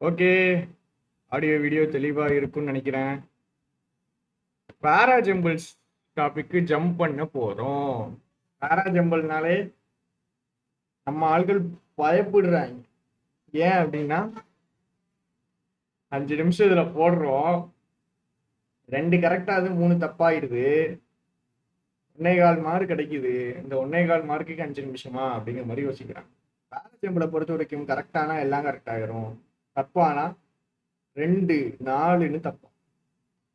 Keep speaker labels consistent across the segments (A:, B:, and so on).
A: Okay. Audio video தெளிவாக இருக்கும்னு நினைக்கிறேன். பேராஜம்பிள்ஸ் டாபிக்கு ஜம்ப் பண்ண போகிறோம். பேராஜம்பிள்னாலே நம்ம ஆட்கள் பயப்படுறாங்க. ஏன் அப்படின்னா 5 நிமிஷம் இதில் போடுறோம், 2 கரெக்டாக 3 தப்பாயிடுது, 1.25 மார்க் கிடைக்குது. இந்த 1.25 மார்க்குக்கு 5 நிமிஷமா அப்படிங்கிற மாதிரி யோசிக்கிறாங்க. பேராஜம்பிளை பொறுத்த வரைக்கும் கரெக்டானா எல்லாம் கரெக்ட் ஆகிரும், தப்பானா 2 4ன்னு தப்பா.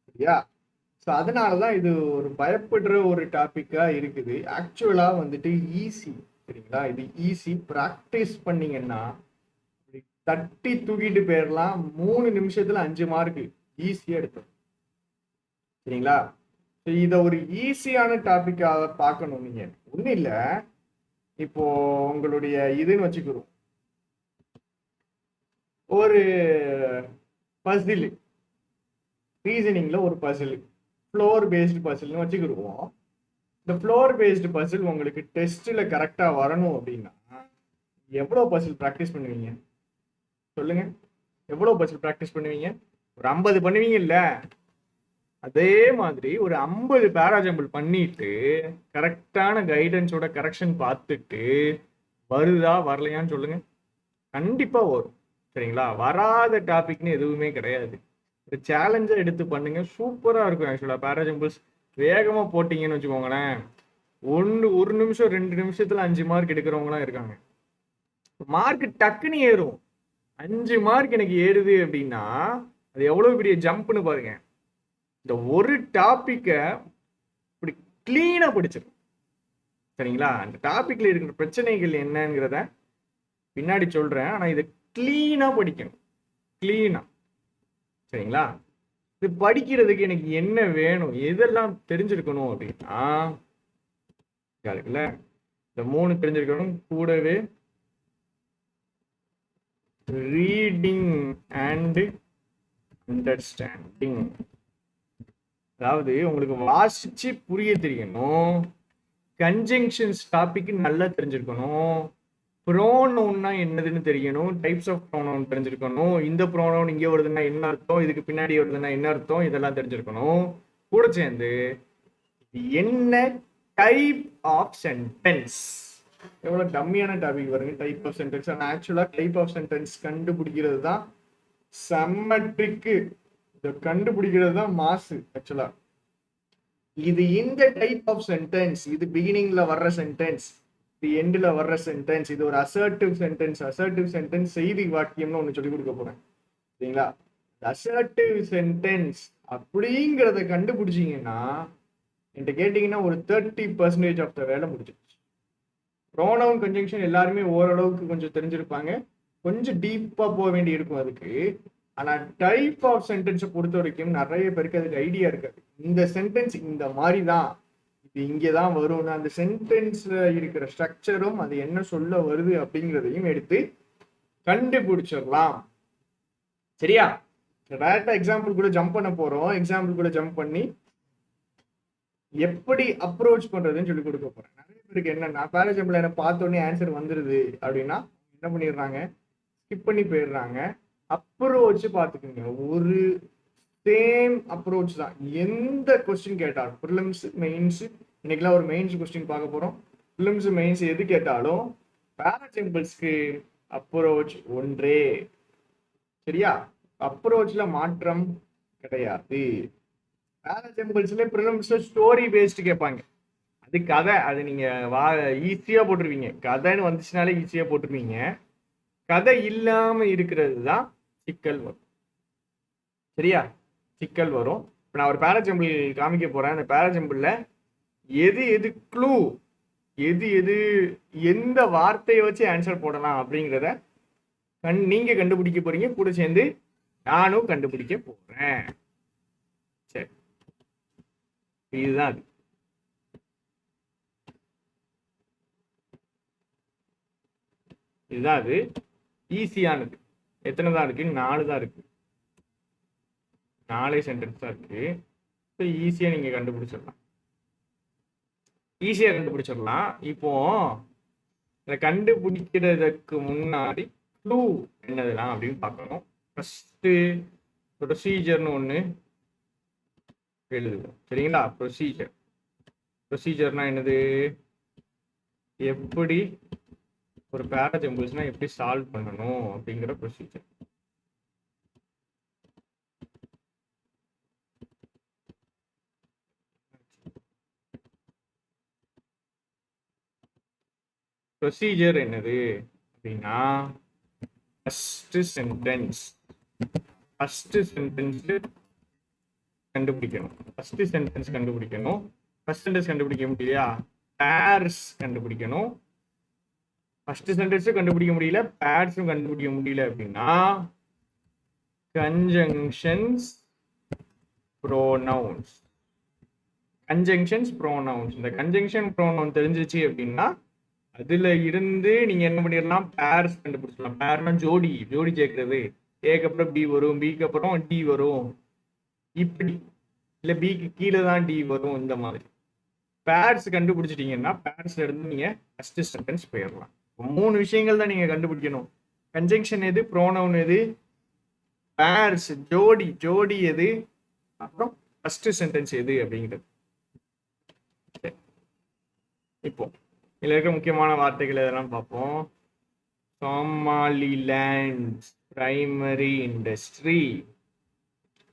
A: சரியா? ஸோ அதனாலதான் இது ஒரு பயப்படுற ஒரு டாபிக்கா இருக்குது. ஆக்சுவலா வந்துட்டு ஈஸி. சரிங்களா? இது ஈஸி. ப்ராக்டிஸ் பண்ணீங்கன்னா தட்டி தூக்கிட்டு போயிடலாம். 3 நிமிஷத்துல 5 மார்க் ஈஸியா எடுத்தோம். சரிங்களா? இதை ஒரு ஈஸியான டாபிக்காக பார்க்கணும். நீங்க ஒன்றும் இல்லை, இப்போ உங்களுடைய இதுன்னு வச்சுக்கிறோம், ஒரு பசில், ரீசனிங்ல ஒரு பசில், ஃப்ளோர் பேஸ்டு பசில்னு வச்சுக்கிடுவோம். இந்த ஃப்ளோர் பேஸ்டு பசில் உங்களுக்கு டெஸ்ட்ல கரெக்டா வரணும் அப்படின்னா எவ்வளவு பசில் ப்ராக்டிஸ் பண்ணுவீங்க சொல்லுங்க? எவ்வளவு பசில் ப்ராக்டிஸ் பண்ணுவீங்க? ஒரு 50 பண்ணுவீங்க இல்ல? அதே மாதிரி ஒரு 50 பேராஜம்பிள் பண்ணிட்டு கரெக்டான கைடன்ஸோட கரெக்ஷன் பார்த்துட்டு வருதா வரலையான்னு சொல்லுங்க. கண்டிப்பா வரும். சரிங்களா? வராத டாபிக்னு எதுவுமே கிடையாது. ஒரு சேலஞ்சா எடுத்து பண்ணுங்க, சூப்பரா இருக்கும். ஆக்சுவலா பேராஜம்பிள்ஸ் வேகமா போட்டீங்கன்னு வச்சுக்கோங்களேன், ஒரு நிமிஷம் 2 நிமிஷத்துல 5 மார்க் எடுக்கிறவங்களாம் இருக்காங்க. மார்க் டக்குன்னு ஏறும். 5 மார்க் எனக்கு ஏறுது அப்படின்னா அது எவ்வளவு பெரிய ஜம்ப்னு பாருங்க. இந்த ஒரு டாபிக்க இப்படி கிளீனா படிச்சிடும். சரிங்களா? அந்த டாபிக்ல இருக்கிற பிரச்சனைகள் என்னங்கிறத பின்னாடி சொல்றேன். ஆனா இதை கிளீனா படிக்கணும். கிளீனா. சரிங்களா? இது படிக்கிறதுக்கு எனக்கு என்ன வேணும், எதெல்லாம் தெரிஞ்சிருக்கணும் அப்படின்னா இருக்குல்ல, இந்த 3 தெரிஞ்சிருக்கணும். கூடவே ரீடிங் அண்ட் அண்டர்ஸ்டாண்டிங். அதாவது உங்களுக்கு வாசிச்சு புரிய தெரியணும். கன்ஜங்ஷன்ஸ் டாபிக் நல்லா தெரிஞ்சிருக்கணும். ப்ரோனவுன்னா என்னதுன்னு தெரியணும். டைப்ஸ் ஆஃப் ப்ரோனவுன் தெரிஞ்சிருக்கணும். இந்த ப்ரோனவுன் இங்கே வருதுன்னா என்ன அர்த்தம், இதுக்கு பின்னாடி வருதுன்னா என்ன அர்த்தம், இதெல்லாம் தெரிஞ்சிருக்கணும். கூட சேர்ந்து என்ன டைப் ஆஃப் சென்டென்ஸ், எவ்வளவு டம்மியான டாபிக் வருங்க டைப் ஆஃப் சென்டென்ஸ். ஆனால் ஆக்சுவலா டைப் ஆஃப் சென்டென்ஸ் கண்டுபிடிக்கிறது தான் செம்ம ட்ரிக்கு. இதை கண்டுபிடிக்கிறது தான் மாசு. ஆக்சுவலா இது இந்த டைப் ஆஃப் சென்டென்ஸ், இது பிகினிங்ல வர்ற சென்டென்ஸ், இது எண்ட்ல வர்ற சென்டென்ஸ், இது ஒரு அசர்ட்டிவ் சென்டென்ஸ். அசர்ட்டிவ் சென்டென்ஸ் செய்தி வாக்கியம்னு ஒன்று சொல்லி கொடுக்க போறேன். சரிங்களா? அசர்ட்டிவ் சென்டென்ஸ் அப்படிங்கிறத கண்டுபிடிச்சிங்கன்னா என்கிட்ட கேட்டீங்கன்னா ஒரு 30% ஆஃப் த வேலை முடிச்சிருச்சு. ப்ரோனவுன் கன்ஜங்ஷன் எல்லாருமே ஓரளவுக்கு கொஞ்சம் தெரிஞ்சிருப்பாங்க, கொஞ்சம் டீப்பா போக வேண்டி இருக்கும் அதுக்கு. ஆனா டைப் ஆஃப் சென்டென்ஸை பொறுத்த வரைக்கும் நிறைய பேருக்கு அதுக்கு ஐடியா இருக்காது. இந்த சென்டென்ஸ் இந்த மாதிரி தான், இது இங்கேதான் வரும்னு அந்த சென்டென்ஸ்ல இருக்கிற ஸ்ட்ரக்சரும் அது என்ன சொல்ல வருது அப்படிங்கிறதையும் எடுத்து கண்டுபிடிச்சிடலாம். சரியா? டைரக்டா எக்ஸாம்பிள் கூட ஜம்ப் பண்ண போறோம். எக்ஸாம்பிள் கூட ஜம்ப் பண்ணி எப்படி அப்ரோச் பண்றதுன்னு சொல்லி கொடுக்க போறேன். நிறைய பேருக்கு என்னன்னா பேராஜம்பிள் என்ன பார்த்தோன்னே ஆன்சர் வந்துருது அப்படின்னா என்ன பண்ணிடுறாங்க, ஸ்கிப் பண்ணி போயிடுறாங்க. அப்ரோச் பார்த்துக்குங்க. ஒரு சேம் அப்ரோச் தான் எந்த கொஸ்டின் கேட்டாலும். ப்ரிலிம்ஸ், மெயின்ஸ், இன்னைக்கெல்லாம் ஒரு மெயின்ஸ் கொஸ்டின் பார்க்க போறோம். ப்ரிலிம்ஸ், மெயின்ஸ் எது கேட்டாலும் பேராஜம்பிள்ஸ்க்கு அப்ரோச் ஒன்றே. சரியா? அப்ரோச்ல மாற்றம் கிடையாது. பேராஜம்பிள்ஸ்ல ப்ரிலிம்ஸ்ல ஸ்டோரி பேஸ்டு கேட்பாங்க. அது கதை, அது நீங்க ஈஸியா போட்டுருவீங்க. கதைன்னு வந்துச்சுனாலே ஈஸியா போட்டுருவீங்க. கதை இல்லாம இருக்கிறது தான் சிக்கல் வரும். சரியா? சிக்கல் வரும். இப்போ நான் ஒரு பேராஜம்பிள் காமிக்க போறேன். அந்த பேராஜம்பிள்ல எது எது க்ளூ, எது எது எந்த வார்த்தையை வச்சு ஆன்சர் போடலாம் அப்படிங்கிறத நீங்க கண்டுபிடிக்க போறீங்க. கூட சேர்ந்து நானும் கண்டுபிடிக்க போறேன். சரி, இதுதான் அது. இதுதான் அது. ஈஸியானது. எத்தனை தான் இருக்கு? 4 தான் இருக்கு. 4 சென்டென்ஸ் தான் இருக்கு. ஈஸியா நீங்க கண்டுபிடிச்சிடலாம். ஈஸியா கண்டுபிடிச்சிடலாம். இப்போ இதை கண்டுபிடிக்கிறதுக்கு முன்னாடி க்ளூ என்னதுலாம் அப்படின்னு பார்க்கணும். ஃபர்ஸ்ட் ப்ரொசீஜர்னு ஒன்று எழுதுவோம். சரிங்களா? ப்ரொசீஜர்னா என்னது? எப்படி ஒரு பேராஜம்பிள்ஸ்னா எப்படி சால்வ் பண்ணணும் அப்படிங்கிற ப்ரொசீஜர். ப்ரொசீஜர் என்னது அப்படின்னா ஃபர்ஸ்ட் சென்டென்ஸ் கண்டுபிடிக்கணும். ஃபர்ஸ்ட் சென்டென்ஸ் கண்டுபிடிக்கணும். ஃபர்ஸ்ட் சென்டென்ஸ் கண்டுபிடிக்க முடியலையா? பேர்ஸ் கண்டுபிடிக்கணும். ஃபர்ஸ்ட் சென்டென்ஸும் கண்டுபிடிக்க முடியல, பேர்ஸும் கண்டுபிடிக்க முடியல அப்படின்னா கன்ஜங்ஷன்ஸ் ப்ரோனவுன்ஸ். இந்த கன்ஜங்ஷன் ப்ரோனவுன் தெரிஞ்சிச்சு அப்படின்னா அதுல இருந்து நீங்க என்ன பண்ணிடலாம்? பேர்ஸ் கண்டுபிடிச்சலாம். பேர்னா ஜோடி சேர்க்கிறது. ஏக்கு அப்புறம் பி வரும், பிக்கு அப்புறம் டி வரும், இப்படி. இல்ல பிக்கு கீழே தான் டி வரும். இந்த மாதிரி பேர்ஸ் கண்டுபிடிச்சிட்டீங்கன்னா பேர்ஸ்ல இருந்து நீங்க ஃபர்ஸ்ட் சென்டென்ஸ் போயிடலாம். 3 விஷயங்கள் தான் நீங்க கண்டுபிடிக்கணும். கன்ஜங்ஷன் எது, ப்ரோனவுன் எது, பேர்ஸ் ஜோடி எது, அப்புறம் ஃபர்ஸ்ட் சென்டென்ஸ் எது அப்படிங்கிறது. இப்போ இதுல இருக்க முக்கியமான வார்த்தைகள் இதெல்லாம் பார்ப்போம். Somaliland primary industry.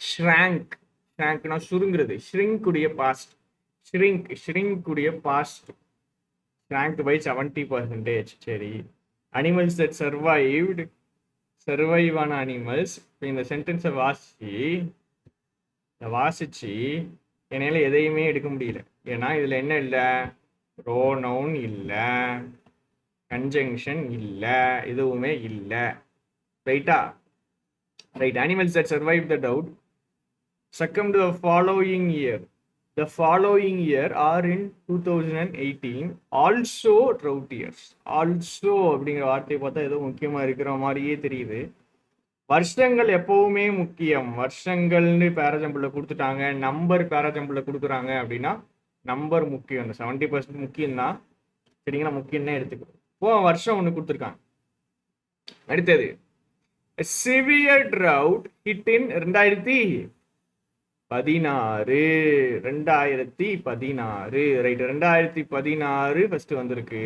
A: ஷ்ராங்க்னா சுருங்குறது. ஷ்ரிங்க்குடைய பாஸ்ட். ஷ்ரிங்க்குடைய பாஸ்ட். Shrank by 70%. சரி. அனிமல்ஸ் தட் சர்வைவ் ஆன அனிமல்ஸ். இப்போ இந்த சென்டென்ஸை வாசிச்சு என்னால எதையுமே எடுக்க முடியல. ஏன்னா இதுல என்ன இல்லை? ப்ரோனவுன் இல்லை, கன்ஜங்ஷன் இல்லை, எதுவுமே இல்லை. ரைட்டா? Right. Animals that survive the doubt succumb to the following year. The following year are in 2018 also drought years. Also அப்படிங்கிற வார்த்தையை பார்த்தா ஏதோ முக்கியமா இருக்கிற மாதிரியே தெரியுது. வருஷங்கள் எப்பவுமே முக்கியம். வருஷங்கள்னு பேராஜம்பிள்ல கொடுத்துட்டாங்க, நம்பர் பேராஜம்பிள்ல கொடுக்குறாங்க அப்படின்னா நம்பர் முக்கியம். இந்த 70% முக்கியம் தான். சரிங்களா? முக்கியம் தான் எடுத்துக்கணும். இப்போ வருஷம் ஒன்று கொடுத்துருக்காங்க. அடுத்தது சிவியர் ட்ரவுட் ஹிட் இன் 2016. ரைட். 2016 ஃபர்ஸ்ட் வந்திருக்கு.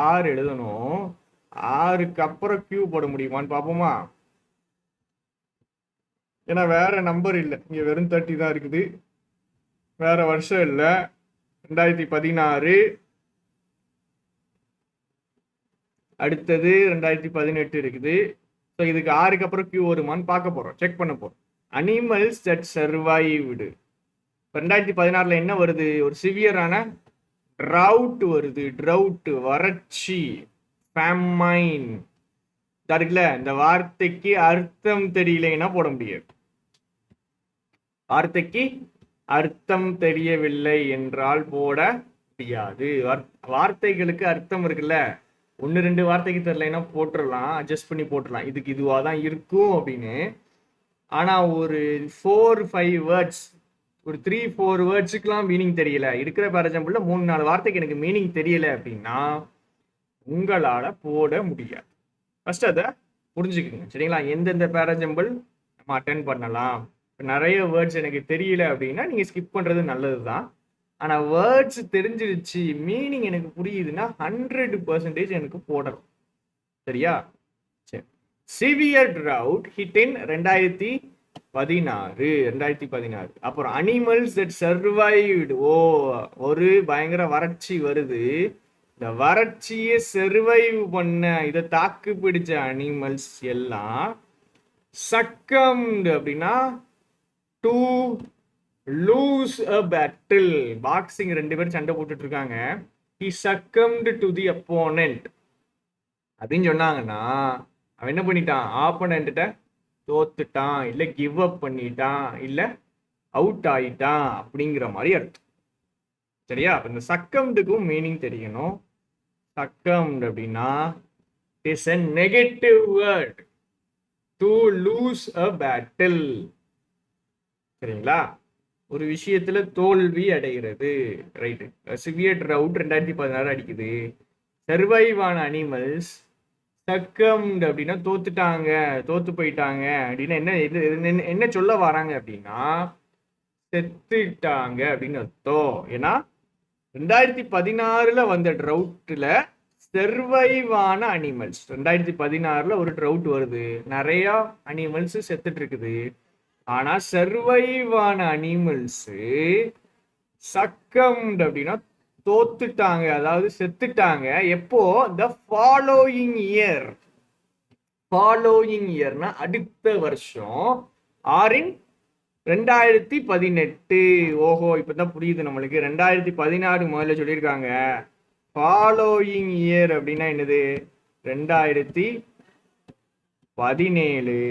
A: ஆறு எழுதணும். 6க்கு அப்புறம் கியூ போட முடியுமான்னு பார்ப்போமா? ஏன்னா வேற நம்பர் இல்லை, இங்க வெறும் 30 தான் இருக்குது. வேற வருஷம் இல்லை. 2016. அடுத்தது 2018 இருக்குது. ஸோ இதுக்கு 6க்கு அப்புறம் கியூ வருமானு பார்க்க போறோம், செக் பண்ண போறோம். Animals that survived. 2016 என்ன வருது? ஒரு சிவியரான ட்ரவுட் வருது. ட்ரவுட் வறட்சி, ஃபேமைன். இருக்குல்ல, இந்த வார்த்தைக்கு அர்த்தம் தெரியலைன்னா போட முடியாது. வார்த்தைக்கு அர்த்தம் தெரியவில்லை என்றால் போட முடியாது. வார்த்தைகளுக்கு அர்த்தம் இருக்குல்ல, 1-2 வார்த்தைக்கு தெரியலைன்னா போட்டுடலாம், அட்ஜஸ்ட் பண்ணி போட்டுடலாம், இதுக்கு இதுவாக தான் இருக்கும் அப்படின்னு. ஆனால் ஒரு 4-5 வேர்ட்ஸ், ஒரு 3-4 வேர்ட்ஸுக்கெலாம் மீனிங் தெரியல. இருக்கிற பேராஜம்பிளில் 3-4 வார்த்தைக்கு எனக்கு மீனிங் தெரியல அப்படின்னா உங்களால் போட முடியாது. ஃபர்ஸ்ட் அதை புரிஞ்சுக்குங்க. சரிங்களா? எந்தெந்த பேராஜம்பிள் நம்ம அட்டென்ட் பண்ணலாம். நிறைய வேர்ட்ஸ் எனக்கு தெரியல அப்படின்னா நீங்கள் ஸ்கிப் பண்ணுறது நல்லது தான். ஆனால் வேர்ட்ஸ் தெரிஞ்சிருச்சு, மீனிங் எனக்கு புரியுதுன்னா 100% எனக்கு போடலாம். சரியா? சரி. சிவியர் ட்ரவுட் ஹிட் இன் 2016. அப்புறம் அனிமல்ஸ் தட் சர்வைவ்டு. ஒரு பயங்கர வறட்சி வருது. இந்த வறட்சியை சர்வைவ் பண்ண, இதை தாக்கு பிடிச்ச அனிமல்ஸ் எல்லாம் சக்கம்டு அப்படின்னா to lose a battle. Boxing 2 பேரும் சண்டை போட்டுட்டு இருக்காங்க. he succumbed to the opponent அப்படின்னு சொன்னாங்கன்னா அவன் என்ன பண்ணிட்டான்? ஆப்போனன்ட்ட தோத்துட்டான், இல்லை கிவ் அப் பண்ணிட்டான், இல்லை அவுட் ஆயிட்டான் அப்படிங்கிற மாதிரி அர்த்தம். சரியா? இந்த சக்கம்டுக்கும் மீனிங் தெரியணும். சக்கம்டு அப்படின்னா is a negative word to lose a battle. சரிங்களா? ஒரு விஷயத்துல தோல்வி அடைகிறது. ரைட்டு. சிவியர் ட்ரவுட் 2016 அடிக்குது. சர்வைவ் ஆன அனிமல்ஸ் சக்கம்டு அப்படின்னா தோத்துட்டாங்க, தோத்து போயிட்டாங்க அப்படின்னா என்ன சொல்ல வராங்க அப்படின்னா செத்துட்டாங்க அப்படின்னு அர்த்தம். ஏன்னா 2016 வந்த ட்ரவுட்ல சர்வைவான அனிமல்ஸ், 2016 ஒரு ட்ரவுட் வருது, நிறைய அனிமல்ஸ் செத்துட்டு இருக்குது. ஆனா சர்வைவான அனிமல்ஸ் சக்கம்டு அப்படின்னா தோத்துட்டாங்க, அதாவது செத்துட்டாங்க. எப்போ? The following year. ஃபாலோயிங் இயர்னா அடுத்த வருஷம். ஆரின் 2018. ஓஹோ, இப்பதான் புரியுது நம்மளுக்கு. 2016 முதல்ல சொல்லியிருக்காங்க. ஃபாலோயிங் இயர் அப்படின்னா என்னது? 2017.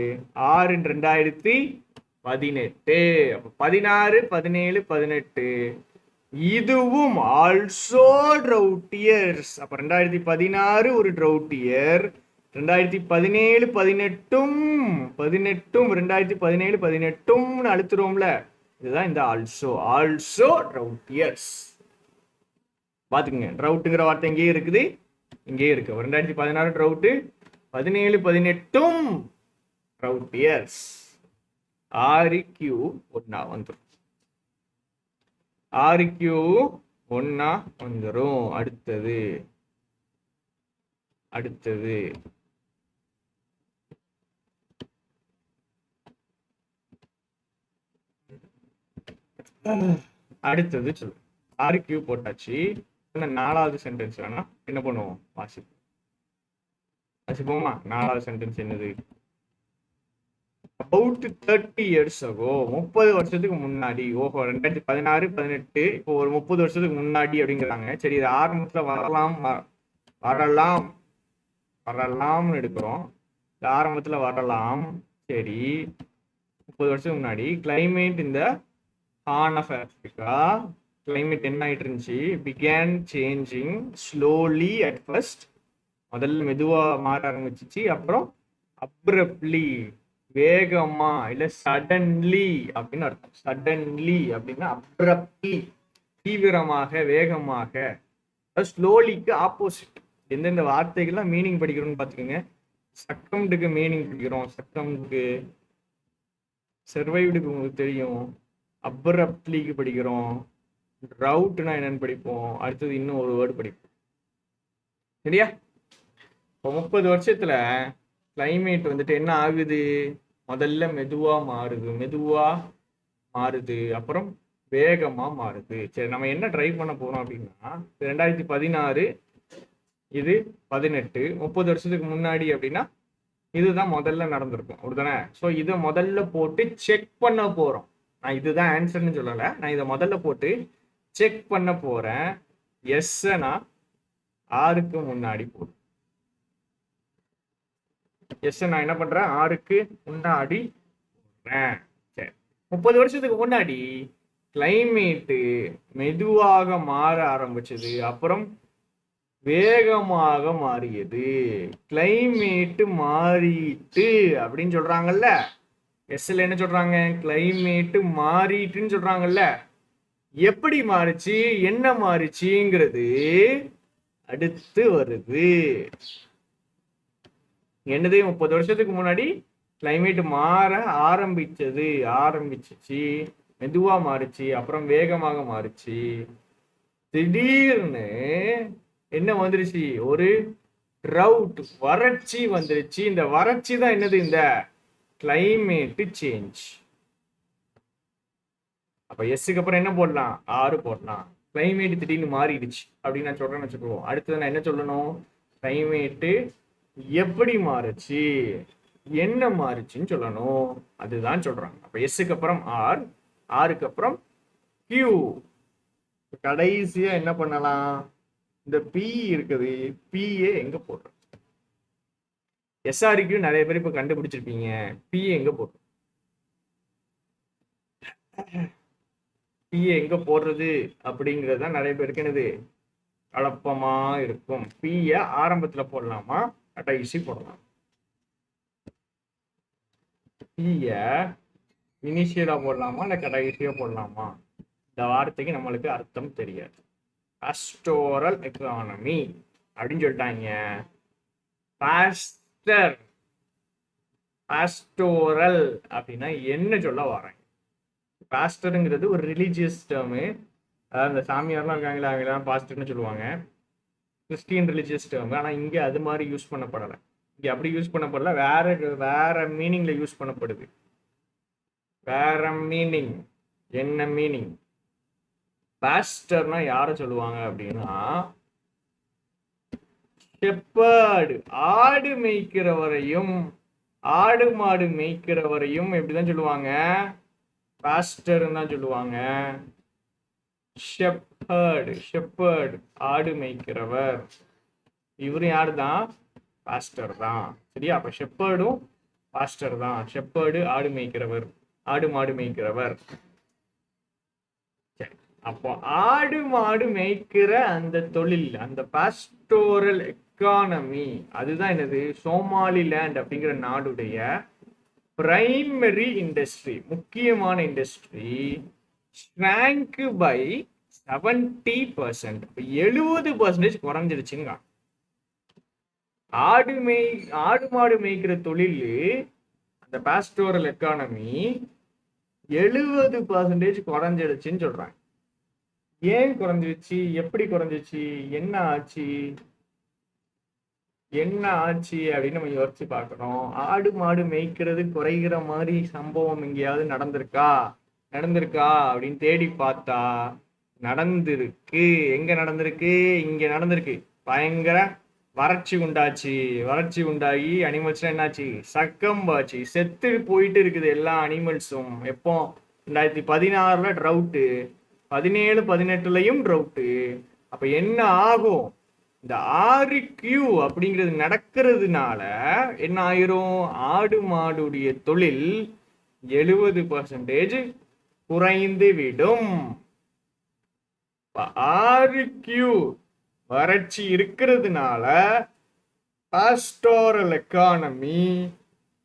A: 6/2018. அப்ப 16, 17, 18 இதுவும் ஆல்சோ ட்ரவுட் இயர்ஸ். அப்ப 2016 ஒரு ட்ரவுட் இயர், 2017 18 2017 18 அழுத்துறோம்ல, இதுதான் இந்த ஆல்சோ ட்ரவுட் இயர்ஸ். பாத்துக்கங்க, ட்ரவுட்டுங்கிற வார்த்தை இங்கேயே இருக்குது, இங்கேயே இருக்கு. 2016 ட்ரவுட்டு, 17 18 ட்ரவுட் இயர்ஸ். RQ ஒன்னா வந்துடும், RQ ஒன்னா வந்துடும். அடுத்தது சொல்லு. RQ போட்டாச்சு. 4வது சென்டென்ஸ் வேணா என்ன பண்ணுவோம்? வாசிப்போமா? 4வது சென்டென்ஸ் என்னது? About 30 years ago, 30 வருஷத்துக்கு முன்னாடி. ஓஹோ, 2016 18 இப்போ ஒரு 30 வருஷத்துக்கு முன்னாடி அப்படிங்கிறாங்க. சரி, இது ஆரம்பத்துல வரலாம்னு எடுக்கிறோம். ஆரம்பத்துல வரலாம். சரி, 30 வருஷத்துக்கு முன்னாடி கிளைமேட் இந்த ஹார்ன் ஆஃப் ஆப்பிரிக்கா, கிளைமேட் என்ன ஆயிட்டு இருந்துச்சு? Began changing slowly at first. முதல்ல மெதுவா மாற ஆரம்பிச்சிச்சு, அப்புறம் அப்ரப்ட்லி வேகமா, இல்ல சடன்லி அப்படின்னு அர்த்தம். சடன்லி அப்படின்னா அப்ரப்ட்லி தீவிரமாக, வேகமாக. ஸ்லோலிக்கு ஆப்போசிட். எந்தெந்த வார்த்தைகள்லாம் மீனிங் படிக்கிறோம்னு பார்த்துக்கோங்க. சக்கம்டுக்கு மீனிங் படிக்கிறோம், சக்கம்டுக்கு. சர்வைவ்டுக்கு உங்களுக்கு தெரியும். அப்ரப்ட்லிக்கு படிக்கிறோம். ட்ரவுட்னா என்னன்னு படிப்போம். அடுத்தது இன்னும் ஒரு வேர்டு படிப்போம். சரியா? இப்போ 30 வருஷத்துல கிளைமேட் வந்துட்டு என்ன ஆகுது? முதல்ல மெதுவா மாறுது, அப்புறம் வேகமா மாறுது. சரி, நம்ம என்ன ட்ரை பண்ண போறோம் அப்படின்னா, 2016 இது 18, 30 வருஷத்துக்கு முன்னாடி அப்படின்னா இதுதான் முதல்ல நடந்திருக்கும், அப்படிதானே? ஸோ இதை முதல்ல போட்டு செக் பண்ண போறோம். நான் இதுதான் ஆன்சர்னு சொல்லலை, நான் இதை முதல்ல போட்டு செக் பண்ண போறேன். எஸ்ஸனா ஆருக்கு முன்னாடி போடு. எஸ் நான் என்ன பண்றேன்? ஆருக்கு முன்னாடி போடுறேன். சரி, 30 வருஷத்துக்கு முன்னாடி கிளைமேட்டு மெதுவாக மாற ஆரம்பிச்சது, அப்புறம் வேகமாக மாறியது. கிளைமேட்டு மாறிட்டு அப்படின்னு சொல்றாங்கல்ல. எஸ்ல என்ன சொல்றாங்க? கிளைமேட்டு மாறிட்டுன்னு சொல்றாங்கல்ல. எப்படி மாறுச்சு, என்ன மாறுச்சுங்கிறது அடுத்து வருது. என்னது? 30 வருஷத்துக்கு முன்னாடி கிளைமேட் மாற ஆரம்பிச்சிச்சு, மெதுவா மாறுச்சு, அப்புறம் வேகமாக மாறுச்சு. திடீர்னு என்ன வந்துருச்சு? ஒரு ட்ரவுட், வறட்சி வந்துருச்சு. இந்த வறட்சி தான் என்னது? இந்த கிளைமேட் சேஞ்ச். அப்ப எஸ்ஸுக்கு அப்புறம் என்ன போடலாம்? 6 போடலாம். கிளைமேட் திடீர்னு மாறிடுச்சு அப்படின்னு நான் சொல்றேன்னு வச்சுக்குவோம். அடுத்தது நான் என்ன சொல்லணும்? கிளைமேட்டு எப்படி மாறுச்சு, என்ன மாறுச்சுன்னு சொல்லணும். அதுதான் சொல்றாங்க. அப்ப எஸ்ஸுக்கு அப்புறம் ஆர், ஆருக்கு அப்புறம் கியூ. கடைசியா என்ன பண்ணலாம்? இந்த பி இருக்குது, பிஏ எங்க போடுறோம்? எஸ்ஆர்கியூ நிறைய பேர் இப்ப கண்டுபிடிச்சிருப்பீங்க. பிஏ எங்க போடுறோம்? பிஏ எங்க போடுறது அப்படிங்கிறது தான் நிறைய பேருக்கு என்னது குழப்பமா இருக்கும். பிஏ ஆரம்பத்துல போடலாமா, கடைசி போடலாம்? பிஏ இனிஷியலா போடலாமா, இல்ல கடைசியா போடலாமா? இந்த வார்த்தைக்கு நம்மளுக்கு அர்த்தம் தெரியாது. பாஸ்டோரல் எக்கானமி அப்படின்னு சொல்லிட்டாங்க. பாஸ்டர், பாஸ்டோரல் அப்படின்னா என்ன சொல்ல வரேன்? பாஸ்டருங்கிறது ஒரு ரிலீஜியஸ் டேர்மு. அதாவது இந்த சாமியார்லாம் இருக்காங்களா, அவங்களாம் பாஸ்டர்னு சொல்லுவாங்க. Christian religious term. ஆனால் இங்கே அது மாதிரி யூஸ் பண்ணப்படலை. இங்கே அப்படி யூஸ் பண்ணப்படல, வேற வேற மீனிங்ல யூஸ் பண்ணப்படுது. வேற மீனிங். என்ன மீனிங்? பாஸ்டர்னா யாரை சொல்லுவாங்க அப்படின்னா, ஷெப்பர்டு, ஆடு மேய்க்கிறவரையும், ஆடு மாடு மேய்க்கிறவரையும் எப்படிதான் சொல்லுவாங்க? பாஸ்டர்னு தான் சொல்லுவாங்க. ஷெப்பர்டு, ஷெப்பர்டு ஆடு மேய்க்கிறவர், இவரு யாரு தான்? பாஸ்டர் தான். சரியா? அப்ப ஷெப்பர்டும் பாஸ்டர் தான். ஷெப்பர்டு ஆடு மேய்க்கிறவர், ஆடு மாடு மேய்க்கிறவர். சரி, அப்போ ஆடு மாடு மேய்க்கிற அந்த தொழில், அந்த பாஸ்டோரல் எக்கானமி, அதுதான் என்னது? சோமாலிலேண்ட் அப்படிங்கிற நாடுடைய பிரைமரி இண்டஸ்ட்ரி, முக்கியமான இண்டஸ்ட்ரி. ஸ்ட்ராங்க் பை 70%, 70% குறைஞ்சிருச்சுங்க. ஆடு மாடு மேய்க்கிற தொழில், அந்த பாஸ்டோரல் எக்கானமி 70% குறைஞ்சிடுச்சுன்னு சொல்றாங்க. ஏன் குறைஞ்சிருச்சு? எப்படி குறைஞ்சிச்சு? என்ன ஆச்சு? என்ன ஆச்சு அப்படின்னு நம்ம யோசிச்சு பார்க்கணும். ஆடு மாடு மேய்க்கிறது குறைகிற மாதிரி சம்பவம் எங்கேயாவது நடந்திருக்கா அப்படின்னு தேடி பார்த்தா நடந்திருக்கு. எங்க நடந்திருக்கு? இங்க நடந்திருக்கு. பயங்கர வறட்சி உண்டாச்சு. வறட்சி உண்டாகி அனிமல்ஸ்லாம் என்னாச்சு? சக்கம்பாச்சு, செத்து போயிட்டு இருக்குது எல்லா அனிமல்ஸும். எப்போ? 2016 ட்ரவுட்டு, 17, 18 ட்ரவுட்டு. அப்ப என்ன ஆகும்? இந்த RQ அப்படிங்கிறது நடக்கிறதுனால என்ன ஆயிரும்? ஆடு மாடுடைய தொழில் 70% குறைந்து விடும். RQ வறட்சி இருக்கிறதுனால பாஸ்டோரல் எக்கானமி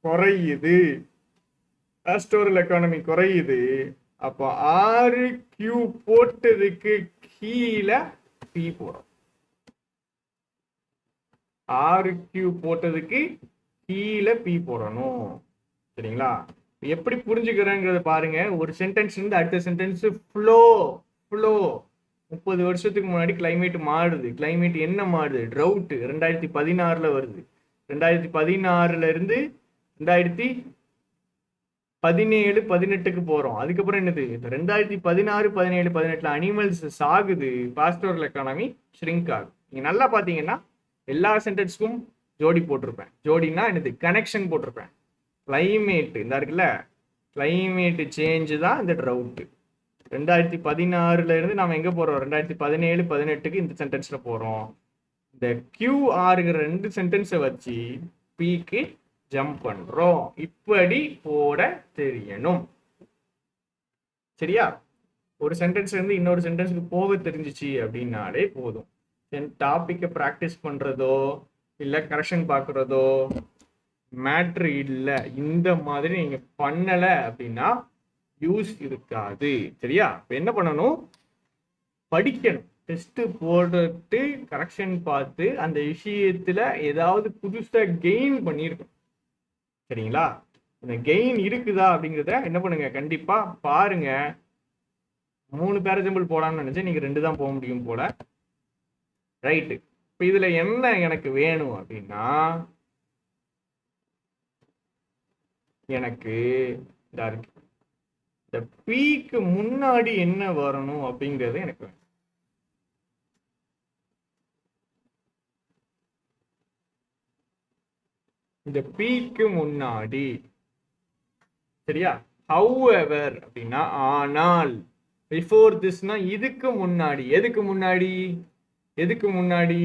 A: குறையுது. பாஸ்டோரல் எக்கானமி குறையுது. அப்போ RQ போட்டதுக்கு கீழே P போறோம். RQ போட்டதுக்கு கீழே P போடணும். சரிங்களா? எப்படி புரிஞ்சுக்கிறேங்கிறத பாருங்க. ஒரு சென்டென்ஸ் இருந்து அடுத்த சென்டென்ஸ் ஃப்ளோ. 30 வருஷத்துக்கு முன்னாடி கிளைமேட் மாறுது. கிளைமேட் என்ன மாறுது? ட்ரவுட் 2016 வருது. 2016 இருந்து 2017, 18 போறோம். அதுக்கப்புறம் என்னது? 2016, 17, 18 அனிமல்ஸ் சாகுது. பாஸ்டோரல் எக்கானமி ஷ்ரிங்க் ஆகுது. நீங்க நல்லா பாத்தீங்கன்னா எல்லா சென்டென்ஸ்க்கும் ஜோடி போட்டிருப்பேன். ஜோடினா என்னது? கனெக்ஷன் போட்டிருப்பேன். கிளைமேட் இந்த இருக்குல்ல, கிளைமேட் சேஞ்சு தான் இந்த ட்ரவுட். 2016 இருந்து நாம எங்க போறோம்? 2017, 18 இந்த சென்டென்ஸ்ல போறோம். இந்த QR ரெண்டு சென்டென்ஸை வச்சு Pக்கு ஜம்ப் பண்றோம். இப்படி போட தெரியணும். சரியா? ஒரு சென்டென்ஸ்ல இருந்து இன்னொரு சென்டென்ஸ்க்கு போக தெரிஞ்சிச்சு அப்படின்னாலே போதும். டாபிக்கை ப்ராக்டிஸ் பண்றதோ இல்லை கரெக்ஷன் பார்க்குறதோ மேட்ரு இல்லை. இந்த மாதிரி நீங்க பண்ணல அப்படின்னா யூஸ் இருக்காது. சரியா? இப்போ என்ன பண்ணணும்? படிக்கணும். டெஸ்ட் போட்டுட்டு கரெக்ஷன் பார்த்து அந்த விஷயத்துல ஏதாவது புதுசா கெயின் பண்ணியிருக்கணும். சரிங்களா? இந்த கெயின் இருக்குதா அப்படிங்கிறத என்ன பண்ணுங்க, கண்டிப்பா பாருங்க. 3 பேராசிம்பிள் போடான்னு நினைச்சேன், நீங்க 2 தான் போக முடியும் போல. ரைட்டு. இப்போ இதுல என்ன எனக்கு வேணும் அப்படின்னா, எனக்கு இந்த பீக்கு முன்னாடி என்ன வரணும் அப்படிங்கிறது எனக்கு வேணும். இந்த பீக்கு முன்னாடி. சரியா? ஹவ்எவர் அப்படின்னா ஆனால். பிஃபோர் திஸ்னா இதுக்கு முன்னாடி. எதுக்கு முன்னாடி? எதுக்கு முன்னாடி?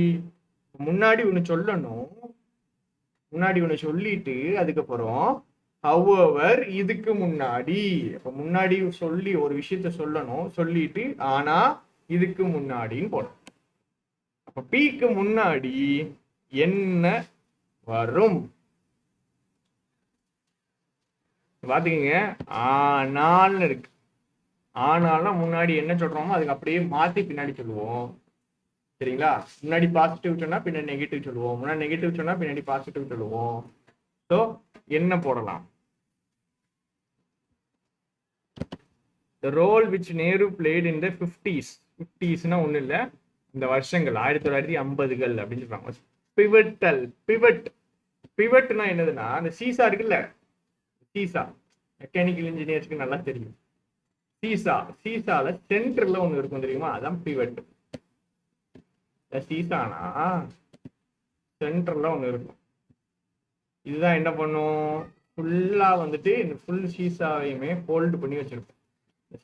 A: முன்னாடி ஒன்று சொல்லணும். முன்னாடி ஒன்று சொல்லிட்டு அதுக்கப்புறம் ஹவ்எவர் இதுக்கு முன்னாடி. அப்ப முன்னாடி சொல்லி ஒரு விஷயத்த சொல்லணும். சொல்லிட்டு ஆனா இதுக்கு முன்னாடின்னு போடணும். அப்ப பீக்கு முன்னாடி என்ன வரும்? பாத்துக்கங்க, ஆனால்னு இருக்கு. ஆனால்னா முன்னாடி என்ன சொல்றோமோ அதுக்கு அப்படியே மாத்தி பின்னாடி சொல்லுவோம். சரிங்களா? முன்னாடி பாசிட்டிவ் சொன்னா பின்னாடி நெகட்டிவ் சொல்லுவோம், முன்னாடி நெகட்டிவ் சொன்னா பின்னாடி பாசிட்டிவ் சொல்லுவோம். ஸோ என்ன போடலாம்? The role which Nehru played in the 50s. 50ஸ்னா ஒன்றும் இல்லை, இந்த வருஷங்கள் 1950கள் அப்படின்னு சொல்றாங்க. பிவட்டல், பிவட்னா என்னதுன்னா, அந்த சீசா இருக்குல்ல, சீசா மெக்கானிக்கல் இன்ஜினியர்ஸ்க்கு நல்லா தெரியும். சீசால சென்டர்ல ஒண்ணு இருக்கும் தெரியுமா, அதான் பிவட். சீசானா சென்டர்ல ஒண்ணு இருக்கும். இதுதான் என்ன பண்ணும், ஃபுல்லா வந்துட்டு இந்த ஃபுல் சீசாவையுமே ஹோல்டு பண்ணி வச்சிருக்கும்.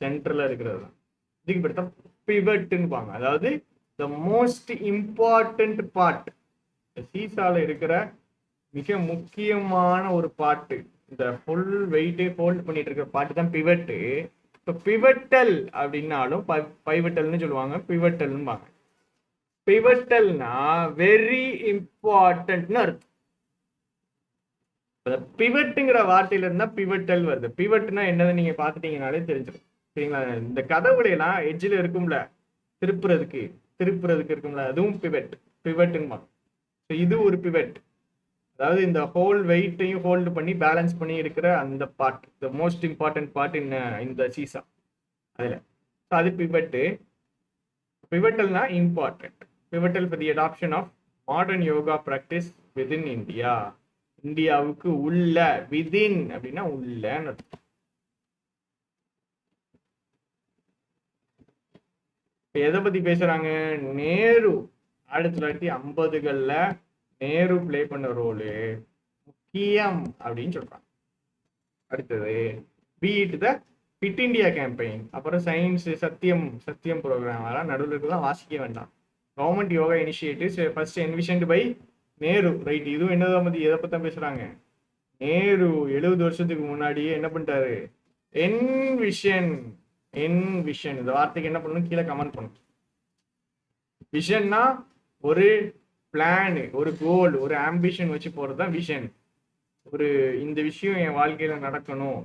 A: சென்டர்ல இருக்கிறது தான் இதுக்கு பேர் தான் பிவட்னுபாங்க. அதாவது த மோஸ்ட் இம்பார்ட்டன்ட் பார்ட், சீசால இருக்கிற மிக முக்கியமான ஒரு பார்ட்டு, இந்த ஃபுல் வெயிட்டே ஹோல்ட் பண்ணிட்டு இருக்கிற பார்ட்டு தான் பிவட்டு. இப்போ பிவட்டல் அப்படின்னாலும் பைவட்டல்னு சொல்லுவாங்க, பிவட்டல்னுபாங்க. பிவட்டல்னா வெரி இம்பார்ட்டன்ட்னு அர்த்தம். பிவட்டுங்கிற வார்த்தையில இருந்தா பிவட்டல் வருது. பிவட்னா என்னது நீங்க பாத்துட்டீங்கனாலே தெரிஞ்சிடும். சரிங்களா? இந்த கதவுல எல்லாம் எட்ஜில் இருக்கும்ல, திருப்புறதுக்கு இருக்கும்ல, அதுவும் பிவட்னு. இது ஒரு பிவட். அதாவது இந்த ஹோல் வெயிட்டையும் ஹோல்டு பண்ணி பேலன்ஸ் பண்ணி இருக்கிற அந்த part, the most important part இந்த சீசா அதுல. அது பிவட்டு. பிவட்டல்னா important. Pivotal for the adoption of modern yoga practice within India. இந்தியாவுக்கு உள்ள, விதின் அப்படின்னா உள்ளன்னு அர்த்தம். எதை பத்தி பேசுறாங்க? நேரு 1950கள்ல நேரு பிளே பண்ண ரோலு முக்கியம் அப்படின்னு சொல்றாங்க. அடுத்தது beat the fit India campaign, அப்புறம் சயின்ஸ் சத்தியம் ப்ரோக்ராம், அதெல்லாம் நடுவில் இருக்கலாம், வாசிக்க வேண்டாம். Government yoga initiatives first envisioned by Nehru. Right, இதுவும் என்னதான் பத்தி எதை பத்தி பேசுறாங்க? நேரு 70 வருஷத்துக்கு முன்னாடியே என்ன பண்ணிட்டாரு? என்விஷன். இந்த வார்த்தைக்கு என்ன பண்ணணும், கீழே கமெண்ட் பண்ணும். விஷன்னா ஒரு பிளான், ஒரு கோல், ஒரு ஆம்பிஷன் வச்சு போறதுதான் விஷன். ஒரு இந்த விஷயம் என் வாழ்க்கையில நடக்கணும்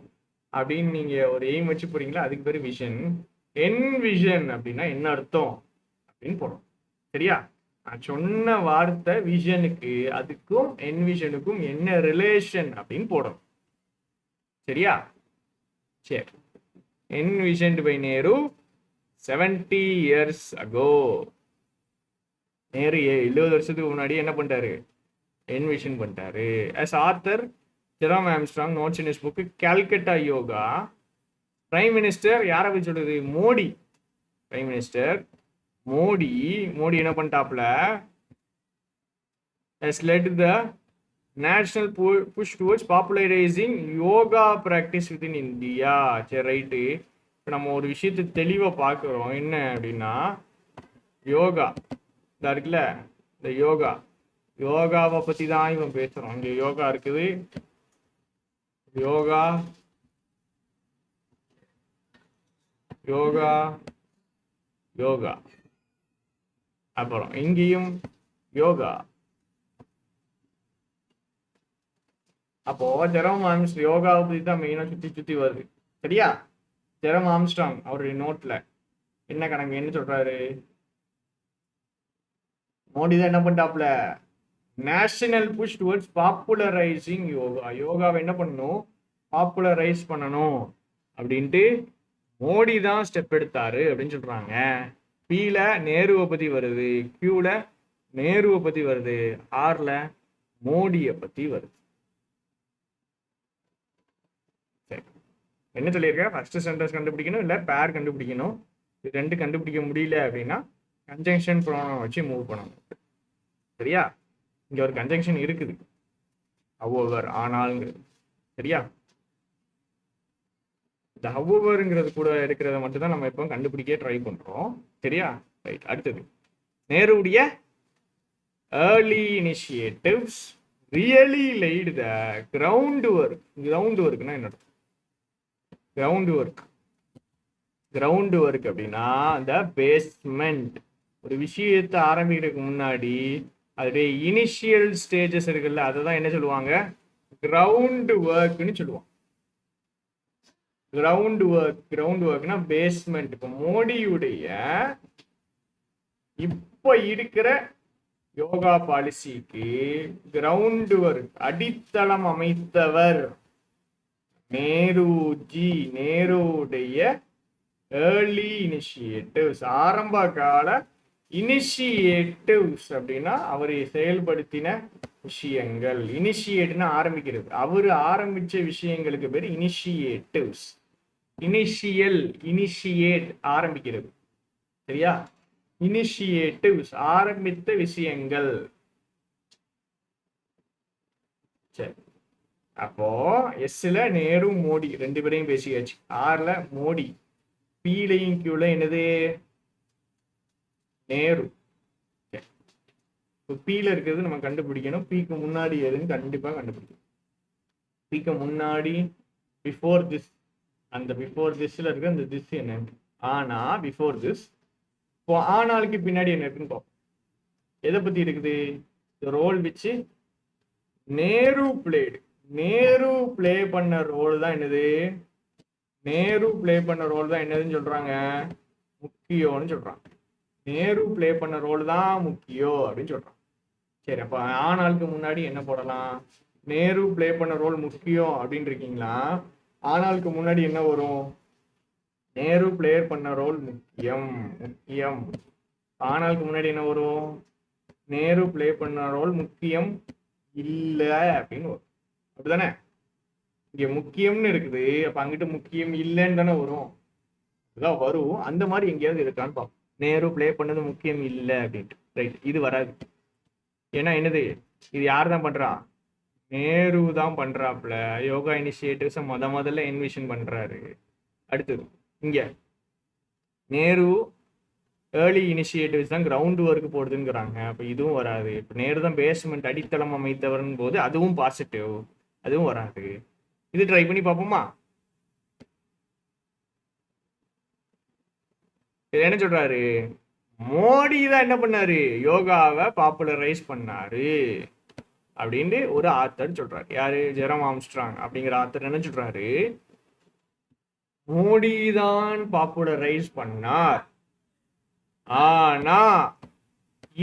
A: அப்படின்னு நீங்க ஒரு எய்ம் வச்சு போறீங்களா, அதுக்கு பேரு விஷன். என்விஷன் அப்படின்னா என்ன அர்த்தம் அப்படின்னு போடும். சரியா? நான் சொன்ன வார்த்தை விஷனுக்கு அதுக்கும் என்விஷனுக்கும் என்ன ரிலேஷன் அப்படின்னு போடணும். சரியா? சரி. envisioned by Nehru 70 years ago. Nehru 70 வருஷத்துக்கு முன்னாடி என்ன பண்ணிட்டாரு? என்விஷன் பண்ணிட்டாரு. as author Jerome Armstrong notes in his book Calcutta Yoga. Prime minister யாரை போய் சொல்லுது? மோடி. பிரைம் மினிஸ்டர் மோடி என்ன பண்ணிட்டாப்ல? has led the national push towards popularizing yoga practice within India. சரி, ரைட்டு. இப்போ நம்ம ஒரு விஷயத்தை தெளிவாக பார்க்குறோம். என்ன அப்படின்னா, யோகா இதா இருக்குல்ல, இந்த யோகாவை பற்றி தான் இவன் பேசுகிறோம். இங்கே யோகா இருக்குது, யோகா அப்புறம் இங்கேயும் யோகா. அப்போ ஜெரோம் ஆம்ஸ்ட்ராங் யோகாவை பற்றி தான் மெயினாக சுற்றி வருது. சரியா? ஜெரோம் ஆம்ஸ்ட்ராங் அவருடைய நோட்ல என்ன கணக்கு என்ன சொல்றாரு? மோடி தான் என்ன பண்ணிட்டாப்ல? நேஷனல் புஷ் டுவர்ட்ஸ் பாப்புலரைசிங் யோகாவை என்ன பண்ணணும்? பாப்புலரைஸ் பண்ணணும் அப்படின்ட்டு மோடி தான் ஸ்டெப் எடுத்தாரு அப்படின்னு சொல்றாங்க. பில நேருவை பத்தி வருது, கியூல நேருவை பத்தி வருது, ஆர்ல மோடியை பத்தி வருது. சரி, என்ன சொல்லியிருக்கேன்? ஃபர்ஸ்ட் சென்டென்ஸ் கண்டுபிடிக்கணும், இல்லை பேர் கண்டுபிடிக்கணும். இது ரெண்டு கண்டுபிடிக்க முடியல அப்படின்னா கன்ஜங்ஷன் ப்ரோனவுன் வச்சு மூவ் பண்ணணும். சரியா? இங்க ஒரு கன்ஜங்ஷன் இருக்குது, however, ஆனால்ங்கிறது. சரியா? இந்த howeverங்கிறது கூட இருக்கிறத மட்டும் தான் நம்ம இப்போ கண்டுபிடிக்க ட்ரை பண்றோம். சரியா? ரைட். அடுத்தது, நேருடைய early initiatives really laid the groundwork. groundworkனா என்ன? groundwork அப்படின்னா அந்த பேஸ்மெண்ட். ஒரு விஷயத்தை ஆரம்பிக்கிறதுக்கு முன்னாடி அதோடைய இனிஷியல் ஸ்டேஜஸ் இருக்குல்ல, அதை தான் என்ன சொல்லுவாங்க? கிரவுண்ட் ஒர்க்னு சொல்லுவாங்க. கிரவுண்ட் ஒர்க்னா பேஸ்மெண்ட். இப்போ மோடியுடைய இப்ப இருக்கிற யோகா பாலிசிக்கு கிரவுண்ட் ஒர்க் அடித்தளம் அமைத்தவர் நேருஜி. நேருடைய ஏர்லி இனிஷியேட்டிவ்ஸ், ஆரம்ப கால இனிஷியேட்டிவ்ஸ் அப்படின்னா அவர் செயல்படுத்தின விஷயங்கள். இனிஷியேட்னா ஆரம்பிக்கிறது, அவர் ஆரம்பிச்ச விஷயங்களுக்கு பேர் இனிஷியேட்டிவ்ஸ். இனிஷியேட் ஆரம்பிக்கிறது, சரியா? இனிஷியேட்டிவ்ஸ் ஆரம்பித்த விஷயங்கள். சரி, அப்போ எஸ்ல நேரு மோடி ரெண்டு பேரையும் பேசியாச்சு. ஆர்ல மோடி, பீலையும் கியூல என்னது நேரு. பீல இருக்கிறது நம்ம கண்டுபிடிக்கணும். பீக்கு முன்னாடி எதுன்னு கண்டிப்பா கண்டுபிடிக்கணும். பீக்கு முன்னாடி பிஃபோர் திஸ், அந்த பிஃபோர் திஸ்ல இருக்க அந்த திஸ் என்ன? ஆனா பிஃபோர் திஸ். இப்போ ஆனாலுக்கு பின்னாடி என்ன இருக்குன்னு பார்ப்போம். எதை பத்தி இருக்குது? ரோல் வச்சு நேரு பிளேடு. நேரு பிளே பண்ண ரோல் தான் என்னது? நேரு பிளே பண்ண ரோல் தான் என்னதுன்னு சொல்றாங்க? முக்கியம்னு சொல்றாங்க. நேரு பிளே பண்ண ரோல் தான் முக்கியம் அப்படின்னு சொல்றாங்க. சரி, அப்ப ஆனாலுக்கு முன்னாடி என்ன போடலாம்? நேரு பிளே பண்ண ரோல் முக்கியம் அப்படின்னு இருக்கீங்களா? ஆனாலுக்கு முன்னாடி என்ன வரும்? நேரு பிளே பண்ண ரோல் முக்கியம். முக்கியம். ஆனாலுக்கு முன்னாடி என்ன வரும்? நேரு பிளே பண்ண ரோல் முக்கியம் இல்ல அப்படின்னு வரும். அப்படிதானே? இங்க முக்கியம்னு இருக்குது, அப்ப அங்கிட்டு முக்கியம் இல்லைன்னு தானே வரும். அதான் வரும். அந்த மாதிரி எங்கேயாவது இருக்கான்னு பார்ப்போம். நேரு பிளே பண்ணது முக்கியம் இல்லை அப்படின்ட்டு. ரைட், இது வராது. ஏன்னா என்னது, இது யார் தான் பண்றா? நேரு தான் பண்றாப்ல. யோகா இனிஷியேட்டிவ்ஸ் முதல்ல இன்விஷன் பண்றாரு. அடுத்தது இங்க நேரு ஏர்லி இனிஷியேட்டிவ்ஸ் தான் கிரவுண்ட் ஒர்க் போடுதுங்கிறாங்க. அப்ப இதுவும் வராது. இப்ப நேரு தான் பேஸ்மெண்ட் அடித்தளம் அமைத்தவர்னு போது அதுவும் பாசிட்டிவ், அதுவும் வராது. இது ட்ரை பண்ணி பார்ப்போமா? என்ன சொல்றாரு? மோடி தான் என்ன பண்ணாரு? யோகாவை பாப்புலரைஸ் பண்ணாரு அப்படின்னு ஒரு ஆத்தர் சொல்றாரு. யாரு? ஜெரம் ஆம்ஸ்ட்ராங் அப்படிங்கிற ஆத்தர் என்ன சொல்றாரு? மோடி தான் பாப்புலரைஸ் பண்ணார். ஆனா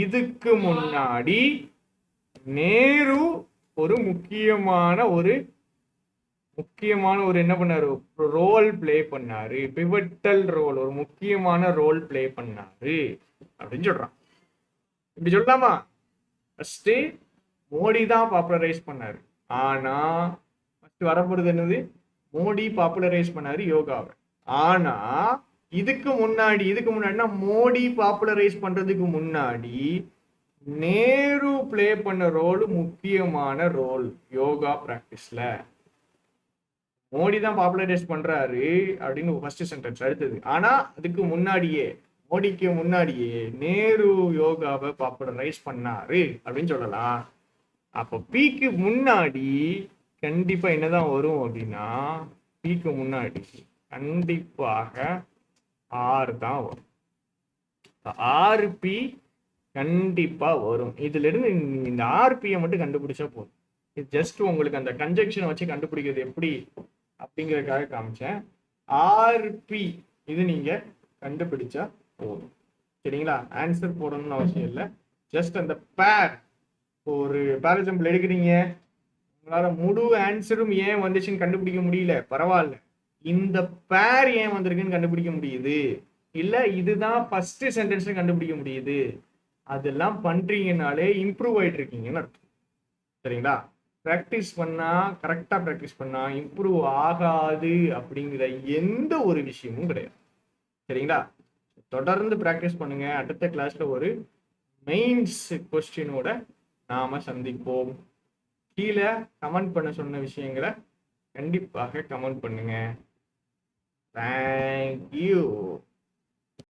A: இதுக்கு முன்னாடி நேரு ஒரு முக்கியமான ஒரு என்ன பண்ணாரு? ரோல் பிளே பண்ணாரு. பிவட்டல் ரோல், ஒரு முக்கியமான ரோல் பிளே பண்ணாரு அப்படின்னு சொல்றான். இப்படி சொல்லலாமா? ஃபர்ஸ்ட் மோடி தான் பாப்புலரைஸ் பண்ணாரு. ஆனா ஃபர்ஸ்ட் வரப்போறது என்னது? மோடி பாப்புலரைஸ் பண்ணாரு யோகாவை. ஆனா இதுக்கு முன்னாடினா மோடி பாப்புலரைஸ் பண்றதுக்கு முன்னாடி நேரு பிளே பண்ண ரோல் முக்கியமான ரோல் யோகா பிராக்டிஸ்ல. மோடி தான் பாப்புலரைஸ் பண்றாரு அப்படின்னு ஃபர்ஸ்ட் சென்டென்ஸ். அடுத்தது ஆனா அதுக்கு முன்னாடியே, மோடிக்கு முன்னாடியே நேரு யோகாவை பாப்புலரைஸ் பண்ணாரு அப்படின்னு சொல்லலாம். அப்ப பீக்கு முன்னாடி கண்டிப்பா என்னதான் வரும் அப்படின்னா, பீக்கு முன்னாடி கண்டிப்பாக ஆறு தான் வரும். ஆர்பி கண்டிப்பா வரும். இதுல இருந்து இந்த ஆர்பியை மட்டும் கண்டுபிடிச்சா போதும். இது ஜஸ்ட் உங்களுக்கு அந்த கன்ஜெக்ஷனை வச்சு கண்டுபிடிக்கிறது எப்படி அப்படிங்கறதுக்காக காமிச்சேன். ஆர்பி இது நீங்க கண்டுபிடிச்சா போதும், சரிங்களா? ஆன்சர் போடணும்னு அவசியம் இல்லை. ஜஸ்ட் அந்த பேர், ஒரு பேர் எக்ஸாம்பிள் எடுக்கிறீங்க, உங்களால முழு ஆன்சரும் ஏன் வந்துச்சுன்னு கண்டுபிடிக்க முடியல, பரவாயில்ல. இந்த பேர் ஏன் வந்திருக்குன்னு கண்டுபிடிக்க முடியுது, இல்ல இதுதான் ஃபர்ஸ்ட் சென்டென்ஸ் கண்டுபிடிக்க முடியுது. அதெல்லாம் பண்றீங்கனாலே இம்ப்ரூவ் ஆயிட்டு இருக்கீங்கன்னு அர்த்தம், சரிங்களா? ப்ராக்டிஸ் பண்ணா, கரெக்டா ப்ராக்டிஸ் பண்ணா இம்ப்ரூவ் ஆகாது அப்படிங்கிற எந்த ஒரு விஷயமும் கிடையாது, சரிங்களா? தொடர்ந்து ப்ராக்டிஸ் பண்ணுங்க. அடுத்த கிளாஸ்ல ஒரு மெயின்ஸ் கொஸ்டினோட நாம சந்திப்போம். கீழே கமெண்ட் பண்ண சொன்ன விஷயங்களை கண்டிப்பாக கமெண்ட் பண்ணுங்க. தேங்க்யூ.